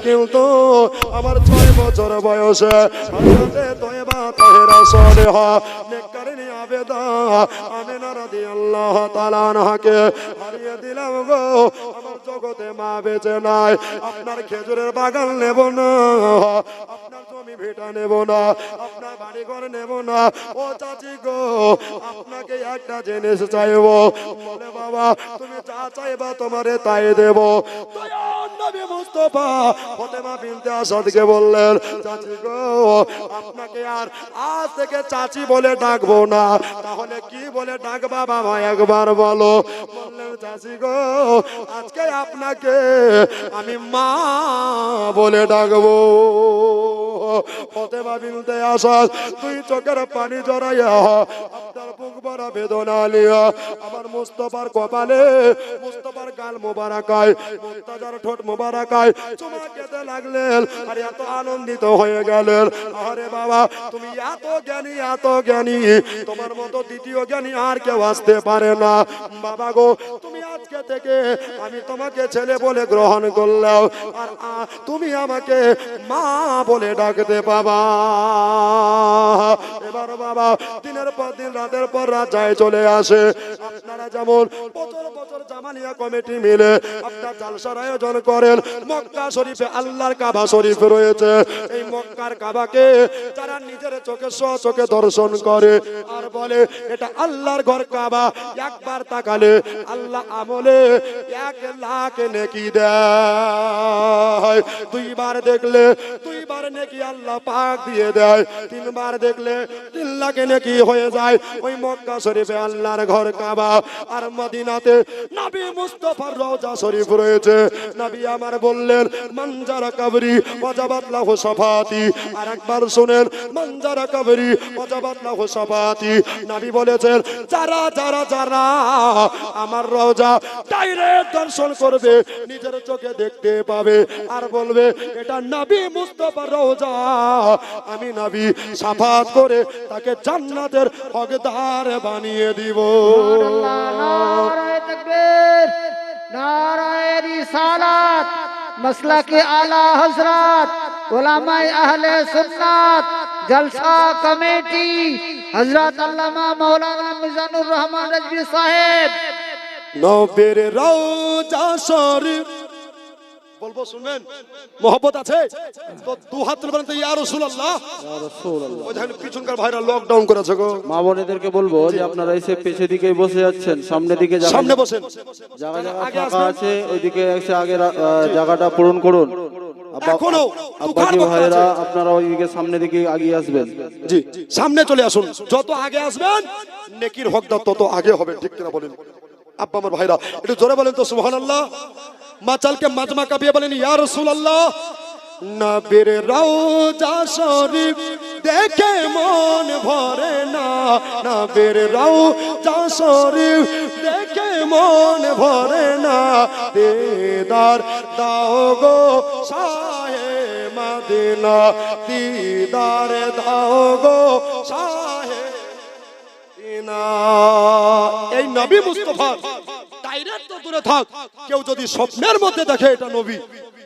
কিন্তু আমার 6 বছর বয়সে হযরতে তয়বা তাহেরা সালেহা নেককারিনী আবেদা আমিনা রাদিয়াল্লাহু তাআলা আনহাকে হারিয়ে দিলাম গো। আমার জগতে মা বেঁচে নাই। আপনার খেজুরের বাগান নেব না, আপনার জমি ভিটা নেব না, আপনার বাড়ি ঘর নেব না। ও চাচি গো, আপনাকে একটা জিনিস চাইবো। বলে বাবা তুমি যা চাইবা তোমারে তাই দেব। দয়ার নবী মুস্তাফা ফাতেমা বিনতে আসাদকে বললেন, চাচি গো আপনাকে আর আজ থেকে চাচি বলে ডাকবো না, তাহলে কি বলে ডাকবা বাবা একবার বলো। বললেন, চাচি গো আজকে আপনাকে আমি মা বলে ডাকবো। ফাতেমা বিনতে আসাদ দুই চোখের পানি জড়াইয়া আপনার বুক ভরা বেদনা লিয়া আমার মুস্তাফার কপালে, মুস্তাফার গাল মোবারকায়, মুস্তাজার ঠোঁট মোবারকায় চুমা খেতে লাগলেন। আর এত আনন্দিত হয়ে গেলেন, আরে বাবা তুমি এত জ্ঞানী, এত জ্ঞানী, তোমার মতো দ্বিতীয় জ্ঞানী আর কেউ আসতে পারে না। বাবা গো তুমি আজকে থেকে আমি তোমাকে ছেলে বলে গ্রহণ করলাম, আর তুমি আমাকে মা বলে ডাকতে পাবা। এবার বাবা দিনের পর দিন, রাতের পর রাত যায় চলে আসে। আপনারা যেমন বছর বছর জামালিয়া কমিটি মিলে আপনার জালসার আয়োজন করেন, মক্কা শরীফে আল্লাহর কাবা শরীফ রয়েছে। এই মক্কার কাবাকে যারা নিজের চোখে স্বচোখে দর্শন করে আর বলে এটা আল্লাহর ঘর কাবা, একবার তাকালে আল্লাহ আমলে 1 লাখ নেকি দেয়। 2 বার দেখলে 2 বার নেকি আল্লাহ পাক দিয়ে দেয়। 3 বার দেখলে 3 লাখ নেকি হয়ে যায়। ওই মক্কা শরীফে আল্লাহর ঘর কাবা, আর মদিনাতে নবী মুস্তাফার রওজা শরীফ রয়েছে। নবী আমার বললেন, মানজারা কবরি ওয়াজাবাত লাহু শাফাতি। আর একবার শুনেন, মানজারা কবরি ওয়াজাবাত লাহু শাফাতি। নবী বলেছেন, যারা যারা যারা আমার রওজা ডাইরেক্ট দর্শন করবে, নিজের চোখে দেখতে পাবে, আর বলবে এটা নবী মুস্তাফার রওজা, আমি নবী শাফাত করে তাকে জান্নাতের হকদার বানিয়ে দিব। নারায়ে তাকবীর, নারায়ে রিসালাত, মাসলাকে আলা হযরত উলামায়ে আহলে সুন্নাত জলসা কমিটি হযরত আল্লামা মাওলানা মিজানুর রহমান রাজভী সাহেব। নবীর রওজা শরীফ বলবো, শুনবেন? মোহব্বত আছে তো 2 হাত তুলে বলেন তো ইয়া রাসূলুল্লাহ। ইয়া রাসূলুল্লাহ। ওই দেখেন পিছনকার ভাইরা লকডাউন করেছে গো। মা বোনেদেরকে বলবো যে আপনারা এসে পেছনের দিকে বসে যাচ্ছেন, সামনের দিকে সামনে বসেন, জায়গা জায়গা ফাঁকা আছে, ওইদিকে এসে আগে জায়গাটা পূরণ করুন। এখনো আব্বাজি ভাইরা আপনারা ওইদিকে সামনের দিকে এগিয়ে আসবেন। জি সামনে চলে আসুন, যত আগে আসবেন নেকির হকদার তত আগে হবে, ঠিক কিনা বলেন? আব্বা আমার ভাইরা একটু জোরে বলেন তো সুবহানাল্লাহ। মাচালকে মাজমা কাবিয়ে বলেন ইয়া রাসূলুল্লাহ। নবীর রওজা শরীফ দেখে মন ভরে না, নবীর রওজা শরীফ দেখে মন ভরে না, দিদার দাও গো শাহে মদিনা, দিদার দাও গো শাহে মদিনা। এই নবী মুস্তাফা ডাইরেক্ট তো দূরে থাক, কেউ যদি স্বপ্নের মধ্যে দেখে এটা নবী,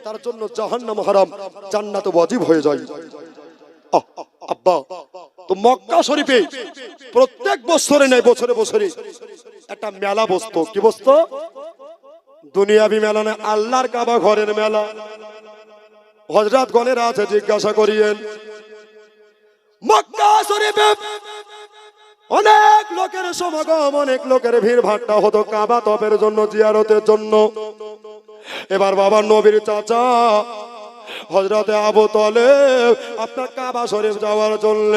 তার জন্য জাহান্নাম হারাম, জান্নাত ওয়াজিব হয়ে যায়। আব্বা তো মক্কা শরীফে প্রত্যেক বছরে নেই, বছরে বছরে একটা মেলা বসতো। কি বসতো? দুনিয়াবি মেলা না, আল্লাহর কাবা ঘরের মেলা। হযরত গণের আছে, জিজ্ঞাসা করিয়েন। মক্কা শরীফে অনেক লোকের সমাগম, অনেক লোকের ভিড় ভাট্টা হতো কাবা তপের জন্য, জিয়ারতের জন্য। এবার বাবা নবীর চাচা হযরতে আবু তালেব আপনার কাবা শরীফ যাওয়ার জন্য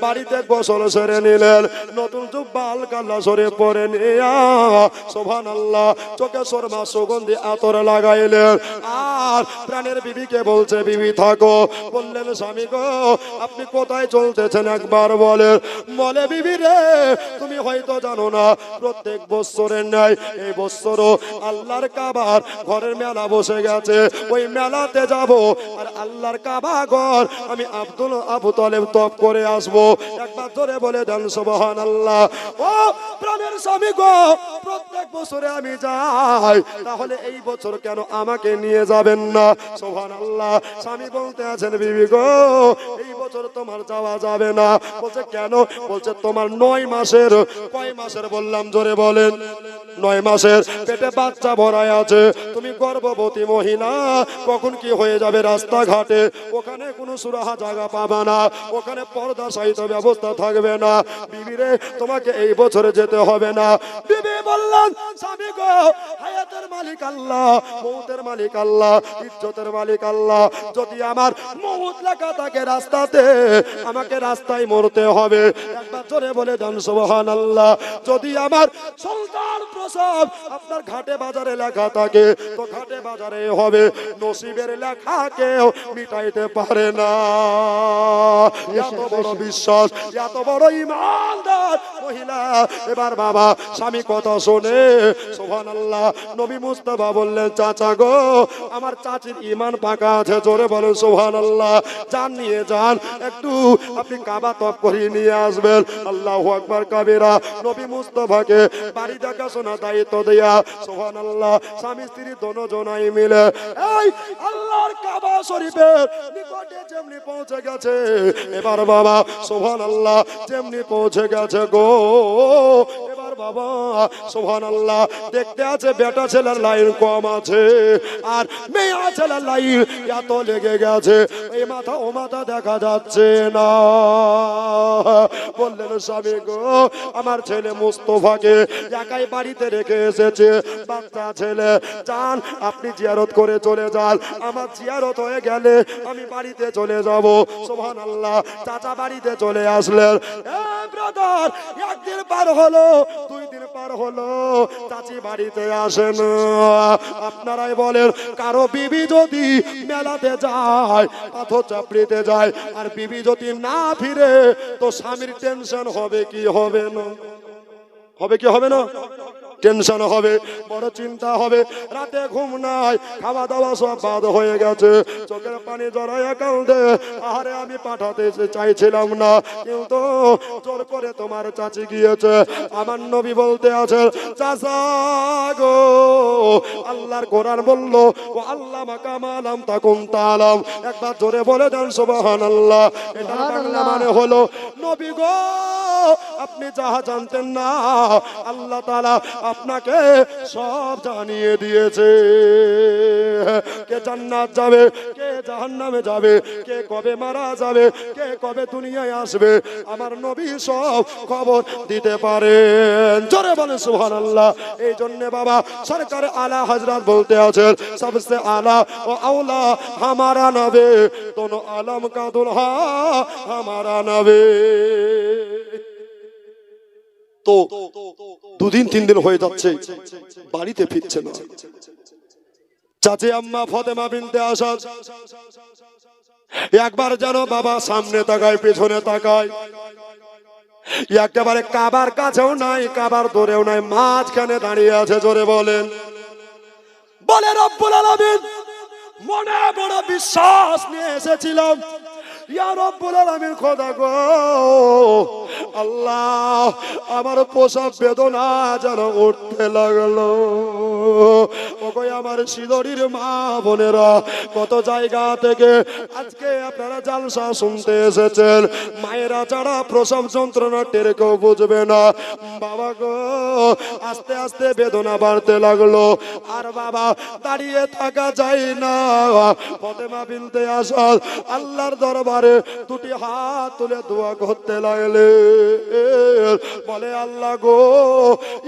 বাড়িতে গোসল সেরে নিলেন, নতুন জুব্বা আলকাল্লা শরীফ পরে নিয়া সুবহানাল্লাহ চোখে সুরমা সুগন্ধি আতর লাগাইলেন। আর প্রাণের বিবিকে বলছে, বিবি থাকো। বললেন, স্বামী গো আপনি কোথায় চলতেছেন একবার বলেন। বলে, বিবি রে তুমি হয়তো জানো না, প্রত্যেক বছরের ন্যায় এই বছরও আল্লাহর কাবার ঘরের মেলা বসে গেছে, ওই মেলাতে যাব। আর আল্লাহর কাবা ঘর আমি আবু তালেব তপ করে আসবো। একবার ধরে বলে দেন সুবহানাল্লাহ। ও প্রাণের স্বামী গো, প্রত্যেক বছরে আমি যাই, তাহলে এই বছর কেন আমাকে নিয়ে যাবেন না? সুবহানাল্লাহ। স্বামী বলতে আছেন বিবি গো, এই বছর তোমার যাওয়া যাবে না। বলছে কেন? বলছে তোমার 9 মাসের, কয় মাসের বললাম জোরে বলেন? 9 মাসের পেটে বাচ্চা ভরায় আছে, তুমি গর্ভবতী মহিলা, কখন কি হয়ে যাবে রাস্তাঘাটে, ওখানে কোনো সুরাহা জায়গা পাবা না, ওখানে পর্দা সহিত ব্যবস্থা থাকবে না। বিবি রে, তোমাকে এই বছরে যেতে হবে না। বিবি বললেন স্বামী গো, হায়াতের মালিক আল্লাহ, মৌতের মালিক আল্লাহ, ইজ্জতের মালিক আল্লাহ। যদি আমার মৌত লেখা থাকে রাস্তাতে, আমাকে রাস্তায় মরতে হবে। একবার জোরে বলে দেন সুবহানাল্লাহ। যদি আমার সন্তান প্রসব আপনার ঘাটে বাজারে লেখা থাকে, তো ঘাটে বাজারে হবে। নসিবের লেখা কেউ মিটাইতে পারে না। এত বড় বিশ্বাস, এত বড় ইমানদার মহিলা। এবার বাবা স্বামী কথা শোনে, সুবহানাল্লাহ। নবী মুস্তাফা বললেন চাচা গো, আমার চাচির ঈমান পাকা আছে, জোরে বলেন সুবহানাল্লাহ। যান, নিয়ে যান, একটু আপনি কাবা তপ করিয়ে নিয়ে আসবেন। আল্লাহু আকবার কাবীরা। নবী মুস্তাফাকে বাড়ি দেখাশোনা দায়িত্ব দেয়া, সুবহানাল্লাহ, স্বামী স্ত্রী দোনোজনাই মিলে এই আল্লাহর কাবা শরীফের নিকটে যেমনি পৌঁছে গেছে, এবার বাবা সুবহানাল্লাহ যেমনি পৌঁছে গেছে গো, এবার বাবা সুবহানাল্লাহ দেখতে আছে বেটা ছেলের লাইন কম আছে, আর মেয়ে ছেলের লাইন এত লেগে গেছে, এই মাথা ও মাথা দেখা যাচ্ছে না। বললেন স্বামী গো, আমার ছেলে মুস্তাফাকে একাই বাড়িতে রেখে এসেছে, বাচ্চা ছেলে, যান আপনি জিয়ারত করে চলে যান, আমার জিয়ারত হয়ে গেলে আমি বাড়িতে চলে যাব। সুবহানাল্লাহ। চাচা বাড়িতে চলে আসলেন। ব্রাদার, একদিন পার হলো, 2 দিন পার হলো, চাচি বাড়িতে আসেন। আপনারাই বলেন, কারো বিবি যদি মেলাতে যায়, পাথর চাপড়িতে যায়, আর বিবি যদি না ফিরে, তো স্বামীর টেনশন হবে কি হবে না? হবে কি হবে না? টেনশন হবে, বড় চিন্তা হবে, রাতে ঘুম নাই, খাওয়া দাওয়া সব বাদ হয়ে গেছে, চোখের পানি জড়াইয়া কাঁদে, আরে আমি পাঠাতে চাইছিলাম না, কিন্তু জোর করে তোমার চাচি গিয়েছে। আমার নবী বলতে আছে চাচা গো, আল্লাহর কোরআন বলল ও আল্লাহ মাকামালাম তাকুম তালাম। একবার জোরে বলে দেন সুবহানাল্লাহ। এটা বাংলা মানে হলো নবী গো, আপনি যাহা জানতেন না, আল্লাহ তাআলা আপনাকে সব জানিয়ে দিয়েছে। কে জান্নাত যাবে, কে জাহান্নামে যাবে, কে কবে মারা যাবে, কে কবে দুনিয়ায় আসবে, আমার নবী সব খবর দিতে পারেন। জোরে বলেন সুবহানাল্লাহ। এই জন্য বাবা সরকার আলা হযরত বলতে আছেন, সবসে আলা ও আওলা হামারা নবী, দোনো আলম কা দুলহা হামারা নবী। তো 2 দিন 3 দিন হয়ে যাচ্ছে, বাড়িতে ফিরছে না। চাচি আম্মা ফাতেমা বিনতে আসাদ একবার যেন বাবা সামনে তাকায়, পেছনে তাকায়, একেবারে কাবার কাছেও নাই, কাবার দূরেও নাই, মাঝখানে দাঁড়িয়ে আছে। জোরে বলেন, বলে রব্বুল আলামিন, মনে বড় বিশ্বাস নিয়ে এসেছিলাম, ইয়া রব্বুল আলামিন, খোদা গো, আল্লাহ আমার প্রসব বেদনা যেন উঠতে লাগলো। ওগো আমার শিদরির মা বোনেরা, কত জায়গা থেকে আজকে আপনারা জালসা শুনতে এসেছেন, মায়েরা যারা প্রসব যন্ত্রণা টের কেউ বুঝবে না। বাবা গো, আস্তে আস্তে বেদনা বাড়তে লাগলো, আর বাবা দাঁড়িয়ে থাকা যায় না। ফাতেমা বিনতে আসাদ আল্লাহর দরবারে 2টি হাত তুলে দোয়া করতে লাগলে, বলে আল্লাহ গো,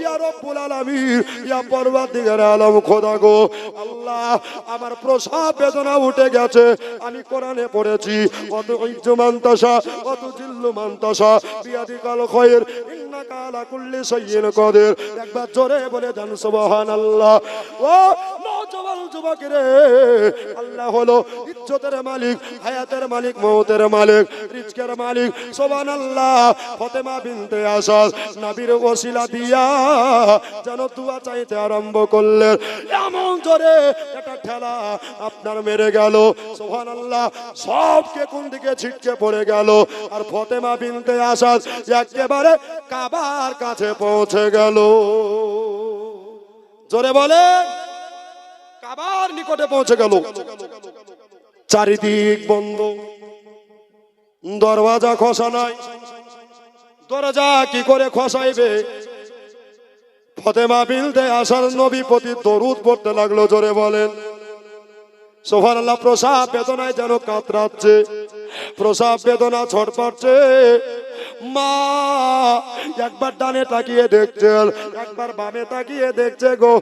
ইয়া রব্বুল আলামিন, ইয়া পরওয়ারদিগার আলম, খোদা গো, আল্লাহ আমার প্রসব বেদনা উঠে গেছে। আমি কোরআনে পড়েছি, কত ইজ্জু মান তাশা, কত জিল্লু মান তাশা, বিয়াদিকাল খায়র, ইন্নাকা আলা কুল্লি শাইইন কাদির। একবার জোরে বলে দেন সুবহানাল্লাহ। ও জওয়ান যুবক রে, আল্লাহ হলো ইজ্জতের মালিক, হায়াতের মালিক, মওতের মালিক, রিজকের মালিক। সুবহানাল্লাহ। ফাতেমা বিনতে আসাদ নবীর ওসিলা দিয়া যেন দোয়া চাইতে আরম্ভ করলেন, এমন জোরে একটা ঠেলা আপনার মেরে গেল। সুবহানাল্লাহ। সবকে কোন দিকে ছিটকে পড়ে গেল, আর ফাতেমা বিনতে আসাদ একেবারে কাবার কাছে পৌঁছে গেল। জোরে বলে, কাবার নিকটে পৌঁছে গেল। চারিদিক বন্ধ, দরওয়াজা খসা নাই। দরজা কি করে খসাইবে? ফাতেমা বিনতে আসাদ নবী প্রতি দরুদ পড়তে লাগলো। জোরে বলেন সুবহানাল্লাহ। প্রসাব বেদনায় যেন কাতরাচ্ছে, প্রসাব বেদনা ছটফটছে। মা একবার ডানে তাকিয়ে দেখছেন, একবার বামে তাকিয়ে দেখছে গো।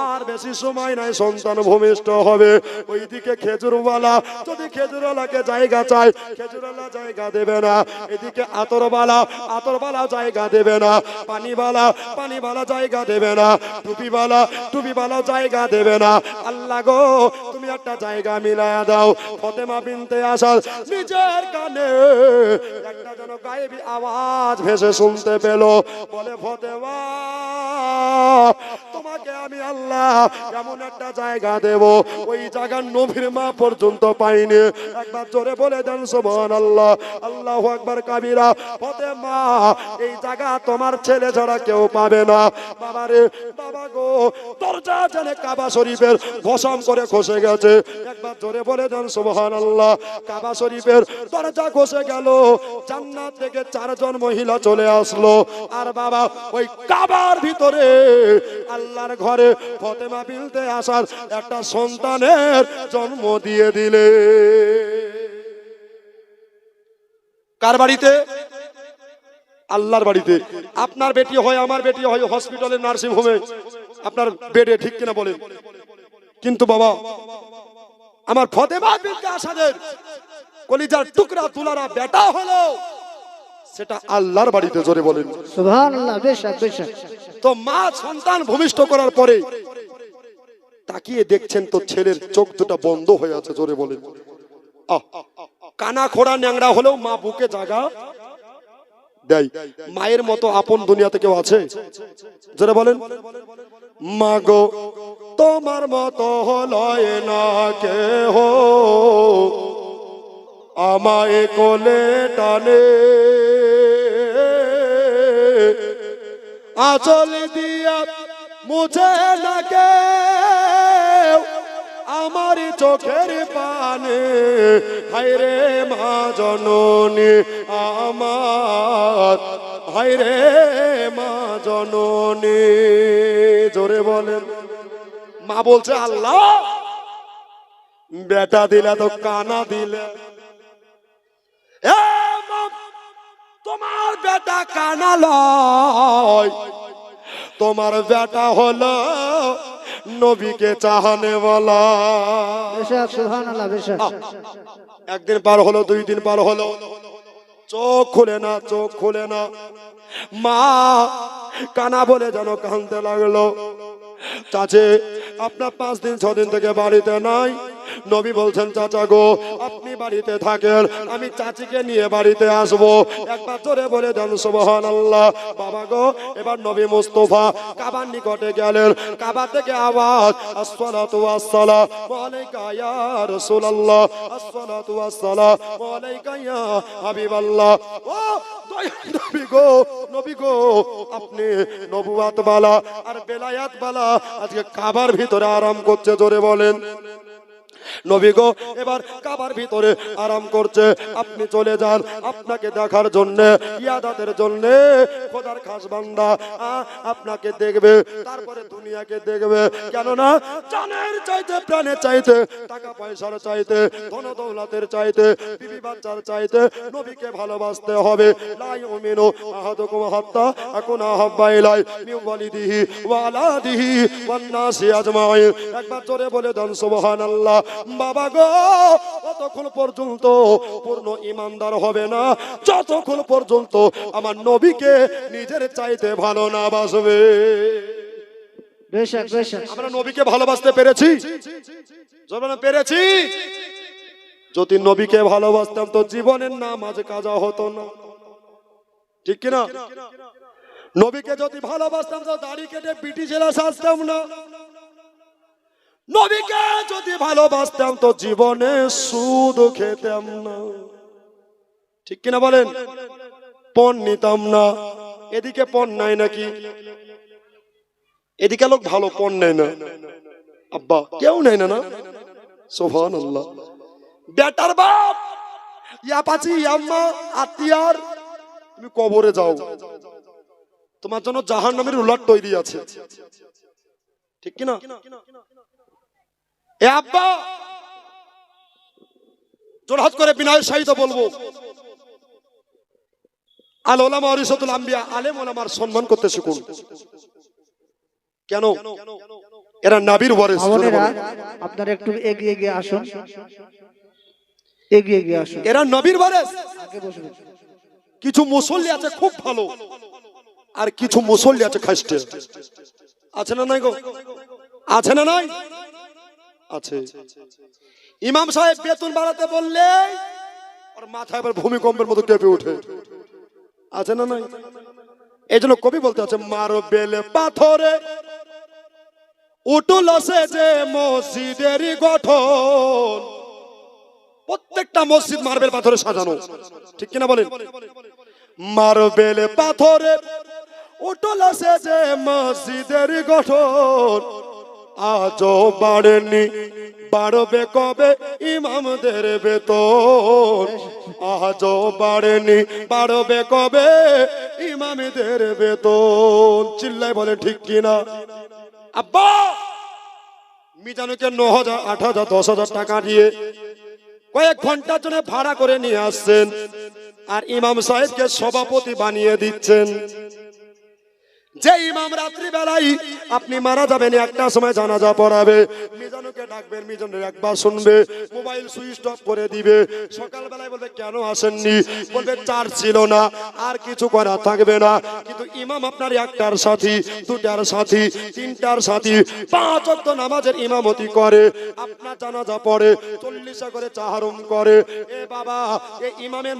আর বেশি সময় নাই, সন্তান ভূমিষ্ঠ হবে। ওইদিকে খেজুরওয়ালা, যদি খেজুরওয়ালাকে জায়গা চাই, খেজুরওয়ালা জায়গা দেবে না। এদিকে আতরওয়ালা, আতরওয়ালা জায়গা দেবে না। পানিওয়ালা, পানিওয়ালা জায়গা দেবে না। টুপিওয়ালা, টুপিওয়ালা জায়গা দেবে না। আল্লাহ গো, তুমি একটা জায়গা মিলায়া দাও। ফাতেমা বিনতে আসাদ নিজের কানে একটা যেন গায়েবী আওয়াজ ভেসে শুনতে পেল। বলে, ফাতেমা তোমাকে আমি আল্লাহ এমন একটা জায়গা দেব, ওই জায়গার নবীর মা পর্যন্ত পাইনি। একবার জোরে বলে দেন সুবহানাল্লাহ। আল্লাহু আকবার কাবীরা। ফাতেমা, এই জায়গা তোমার ছেলে ছাড়া কেউ পাবে না। বাবা রে, বাবা গো, দরজা জানে কাবা শরীফের ভসম করে খসে গেছে। একবার জোরে বলে দেন সুবহানাল্লাহ। কাবা শরীফের দরজা খসে গেল। জান্নাত থেকে 4 জন মহিলা চলে আসলো। আর বাবা, ওই কাবার ভিতরে আল্লাহর ঘরে ফাতেমা বিনতে আসাদ একটা সন্তানের জন্ম দিয়ে দিলে। কার বাড়িতে? আল্লাহর বাড়িতে। আপনার বেটি হয়, আমার বেটি হয় হসপিটালে, নার্সিং হোমে, আপনার বেডে, ঠিক কিনা বলেন? কিন্তু বাবা, আমার ফাতেমা বিনতে আসাদের কলিজার টুকরা তুলারা বেটা হলো, সেটা আল্লাহর বাড়িতে। জোরে বলেন সুবহানাল্লাহ। বেশক বেশক। তো মা সন্তান ভূমিষ্ঠ করার পরে তাকিয়ে দেখছেন তো ছেলের চোখ দুটো বন্ধ হয়ে আছে। জোরে বলেন। কানা খোড়া ন্যাংরা হলেও মা বুকে জায়গা দেয়। মায়ের মতো আপন দুনিয়াতে কেউ আছে? জোরে বলেন। মা গো, তোমার মতো হলয় না কেহ, আমায় কোলে টানে, আঁচল দিয়া মুছে না কেউ আমার চোখের পানে। হায়রে মা জননী আমার, হায়রে মা জননী। জোরে বলেন। মা বলছে, আল্লাহ বেটা দিলে তো কানা দিলে। তোমার বেটা কানা লয়, তোমার বেটা হলো নবীকে চাহানে বলা। বেশক সুবহানাল্লাহ। বেশক। একদিন পার হলো, 2 দিন পার হলো, চোখ খুলে না, চোখ খুলে না। মা কানা বলে যেন কাঁদতে লাগলো। চাচে, আপনার 5 দিন 6 দিন থেকে বাড়িতে নাই। নবী বলছেন, চাচা গো, আপনি বাড়িতে থাকেন, আমি চাচিকে নিয়ে বাড়িতে আসবো। একবার জোরে বলে দেন সুবহানাল্লাহ। বাবা গো, এবার নবী মুস্তাফা কাবার নিকটে গেলেন। কাবা থেকে আওয়াজ, আসসালাতু ওয়াসসালামু আলাইকা ইয়া রাসূলুল্লাহ, আসসালাতু ওয়াসসালামু আলাইকা ইয়া হাবিবাল্লাহ। ও নবী গো, নবী গো, আপনি নবুয়াত বালা আর বেলায়াত বালা আজকে কাবার ভিতরে আরাম করছে। জোরে বলেন। নবী গো, এবার কাবার ভিতরে আরাম করছে, আপনি চলে যান, আপনাকে দেখার জন্য, ইয়াদাতের জন্য খোদার খাস বান্দা আপনাকে দেখবে, তারপরে দুনিয়াকে দেখবে। কেননা জানের চাইতে, প্রাণের চাইতে, টাকা পয়সার চাইতে, ধন দৌলতের চাইতে, বিবি বাচ্চার চাইতে নবীকে ভালোবাসতে হবে। লা ইউমিনু আহাদুকুম হাত্তা আকুনা হাব্বা ইলাই মিন ওয়ালিদিহি ওয়া আলাদিহি ওয়ান নাসি আজমাইন। একবার জোরে বলে দেন সুবহানাল্লাহ। বাবা গো, ততক্ষণ পর্যন্ত পূর্ণ ইমানদার হবে না যতক্ষণ পর্যন্ত আমার নবীকে নিজের চাইতে ভালো না বাসবে। বেশক বেশক আমরা নবীকে ভালোবাসতে পেরেছি? জবানে পেরেছি? যদি নবীকে ভালোবাসতাম তো জীবনের নামাজ কাজা হতো না, ঠিক কিনা? নবীকে যদি ভালোবাসতাম তো দাড়ি কেটে বিটি ছেলে সাজতাম না। নবীকে যদি ভালোবাসতাম তো জীবনে সুদ খেতাম না, ঠিক কিনা বলেন? পণ নিতাম না। এদিকে পণ নাই নাকি? এদিকে লোক ভালো, পণ নেয় না। আব্বা কেউ নেয় না, না সুবহানাল্লাহ। বেটার বাপ ইয়া পাচি আম্মা আত্মীয়ার, তুমি কবরে যাও, তোমার জন্য জাহান্নামের উলাট তৈরি আছে, ঠিক কিনা? এ আব্বা জোরহাত করে বিনয়ের সহিত বলবো, আল উলামা ওয়ারিসাতুল আম্বিয়া, আলেম ওলামার সম্মান করতে শিখুন। কেন? এরা নবীর ওয়ারিস। আমাদেরা আপনারা একটু এগিয়ে এগিয়ে আসুন, এগিয়ে এগিয়ে আসুন, এরা নবীর ওয়ারিস। আগে বসুন। কিছু মুসল্লি আছে খুব ভালো, আর কিছু মুসল্লি আছে খাস্টে। আছে না নাই গো? আছে না নাই? আছে। ইমাম সাহেব বেতন বাড়াতে বললে আর মাথায় আবার ভূমিকম্পের মতো কেঁপে ওঠে। আছে না নাই? এই জন্য কবি বলতে আছে, মারবেল পাথরে উঠল সে যে মসজিদেরই গঠন। প্রত্যেকটা মসজিদ মার্বেল পাথরে সাজানো, ঠিক কিনা বলেন? মার্বেল পাথরে উঠল সে যে মসজিদের গঠন, আজও বাড়েনি, বাড়বে কবে ইমামদের বেতন। আজও বাড়েনি, বাড়বে কবে ইমামদের বেতন। চিল্লাই বলে ঠিক কিনা? আব্বা মিজানুকে 9,000, 8,000, 10,000 টাকা দিয়ে কয়েক ঘন্টার জন্য ভাড়া করে নিয়ে আসছেন, আর ইমাম সাহেবকে সভাপতি বানিয়ে দিচ্ছেন। যে ইমাম রাত্রি বেলায় আপনি মারা যাবেন, একটা সময় জানাজা পড়াবে, মিজানুকে ডাকবেন, মিজানুর একবার শুনবে, মোবাইল সুইচ অফ করে দিবে। সকাল বেলায় বলবে কেন আসেননি? বলবে চার্জ ছিল না, আর কিছু করা থাকবে না। কিন্তু ইমাম আপনার একটার সাথী, দুটার সাথী, তিনটার সাথী, 5 ওয়াক্ত নামাজের ইমামতি করে, আপনার জানাজা পড়ে, 40 করে চাহারুম করে। এ বাবা, এই ইমামের